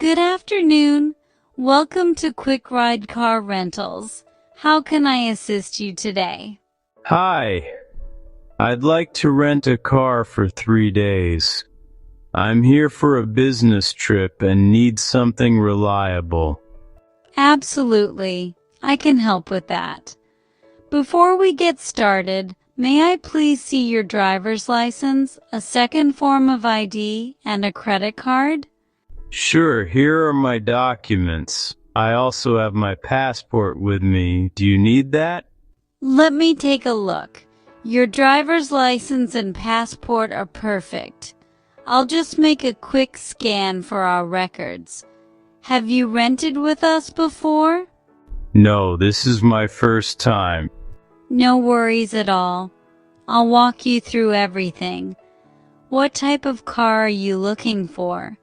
Good afternoon. Welcome to Quick Ride Car Rentals. How can I assist you today? Hi, I'd like to rent a car for 3 days. I'm here for a business trip and need something reliable. Absolutely. I can help with that. Before we get started, may I please see your driver's license, a second form of ID, and a credit card? Sure, here are my documents. I also have my passport with me. Do you need that? Let me take a look. Your driver's license and passport are perfect. I'll just make a quick scan for our records. Have you rented with us before? No, this is my first time. No worries at all. I'll walk you through everything. What type of car are you looking for?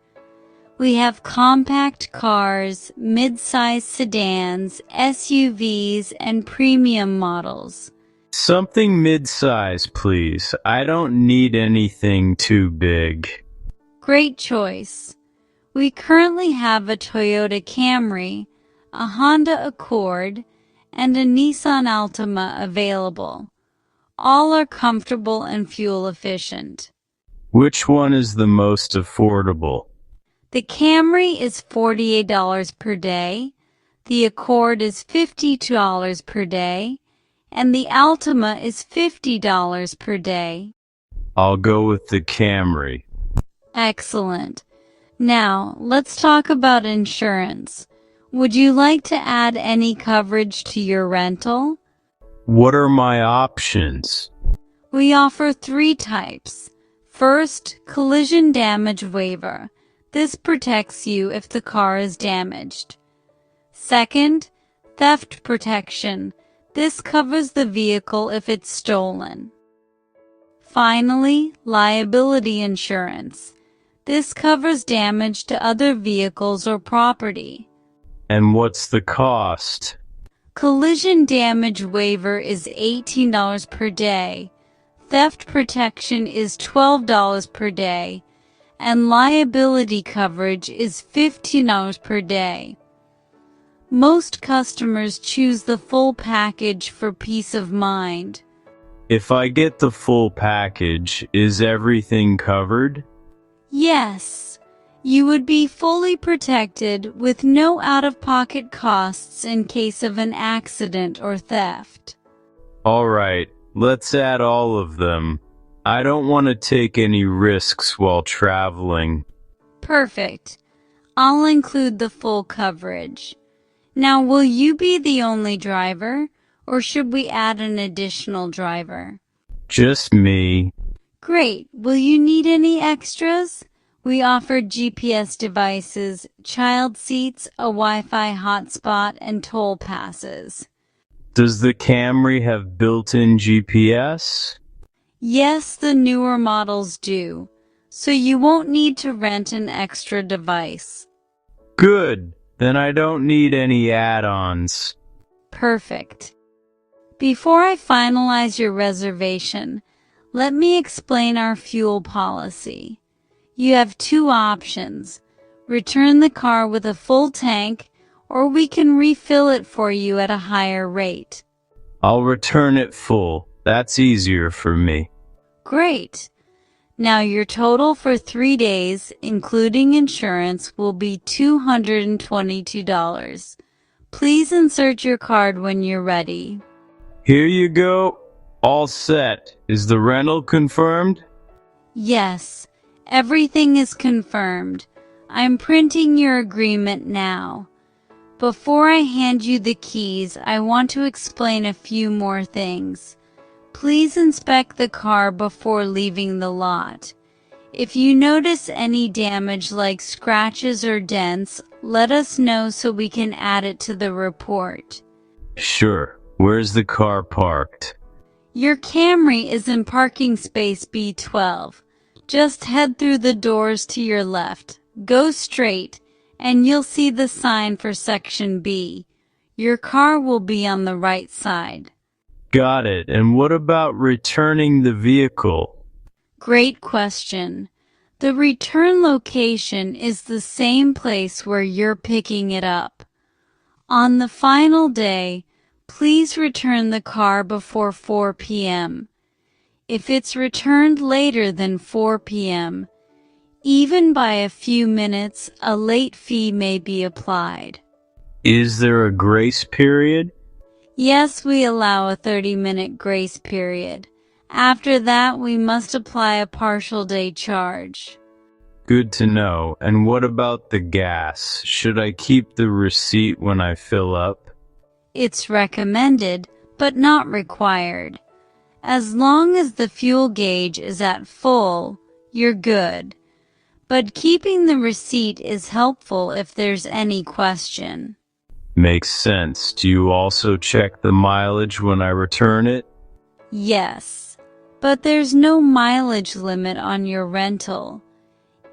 We have compact cars, mid-size sedans, SUVs, and premium models. Something mid-size, please. I don't need anything too big. Great choice. We currently have a Toyota Camry, a Honda Accord, and a Nissan Altima available. All are comfortable and fuel efficient. Which one is the most affordable? The Camry is $48 per day, the Accord is $52 per day, and the Altima is $50 per day. I'll go with the Camry. Excellent. Now, let's talk about insurance. Would you like to add any coverage to your rental? What are my options? We offer 3 types. First, collision damage waiver. This protects you if the car is damaged. Second, theft protection. This covers the vehicle if it's stolen. Finally, liability insurance. This covers damage to other vehicles or property. And what's the cost? Collision damage waiver is $18 per day. Theft protection is $12 per day. And liability coverage is $15 per day. Most customers choose the full package for peace of mind. If I get the full package, is everything covered? Yes, you would be fully protected with no out-of-pocket costs in case of an accident or theft. All right, let's add all of them. I don't want to take any risks while traveling. Perfect. I'll include the full coverage. Now, will you be the only driver, or should we add an additional driver? Just me. Great. Will you need any extras? We offer GPS devices, child seats, a Wi-Fi hotspot, and toll passes. Does the Camry have built-in GPS? Yes, the newer models do, so you won't need to rent an extra device. Good. Then I don't need any add-ons. Perfect. Before I finalize your reservation, let me explain our fuel policy. You have 2 options. Return the car with a full tank, or we can refill it for you at a higher rate. I'll return it full. That's easier for me. Great. Now your total for 3 days, including insurance, will be $222. Please insert your card when you're ready. Here you go. All set. Is the rental confirmed? Yes, everything is confirmed. I'm printing your agreement now. Before I hand you the keys, I want to explain a few more things. Please inspect the car before leaving the lot. If you notice any damage like scratches or dents, let us know so we can add it to the report. Sure. Where's the car parked? Your Camry is in parking space B12. Just head through the doors to your left. Go straight, and you'll see the sign for Section B. Your car will be on the right side. Got it. And what about returning the vehicle? Great question. The return location is the same place where you're picking it up. On the final day, please return the car before 4 p.m. If it's returned later than 4 p.m., even by a few minutes, a late fee may be applied. Is there a grace period? Yes, we allow a 30-minute grace period. After that, we must apply a partial day charge. Good to know. And what about the gas? Should I keep the receipt when I fill up? It's recommended, but not required. As long as the fuel gauge is at full, you're good. But keeping the receipt is helpful if there's any question. Makes sense. Do you also check the mileage when I return it? Yes, but there's no mileage limit on your rental.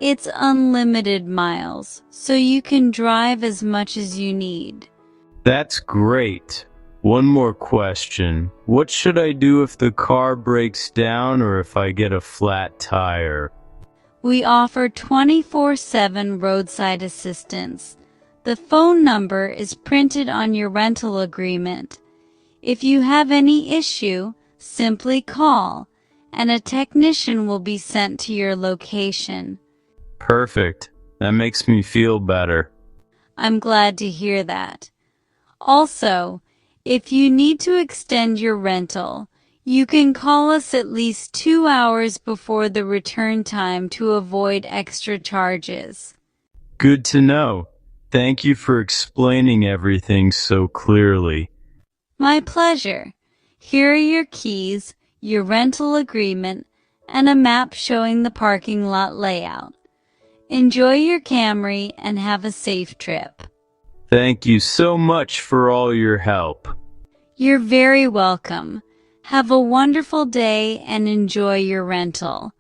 It's unlimited miles, so you can drive as much as you need. That's great. One more question. What should I do if the car breaks down or if I get a flat tire? We offer 24/7 roadside assistance. The phone number is printed on your rental agreement. If you have any issue, simply call, and a technician will be sent to your location. Perfect. That makes me feel better. I'm glad to hear that. Also, if you need to extend your rental, you can call us at least 2 hours before the return time to avoid extra charges. Good to know. Thank you for explaining everything so clearly. My pleasure. Here are your keys, your rental agreement, and a map showing the parking lot layout. Enjoy your Camry and have a safe trip. Thank you so much for all your help. You're very welcome. Have a wonderful day and enjoy your rental.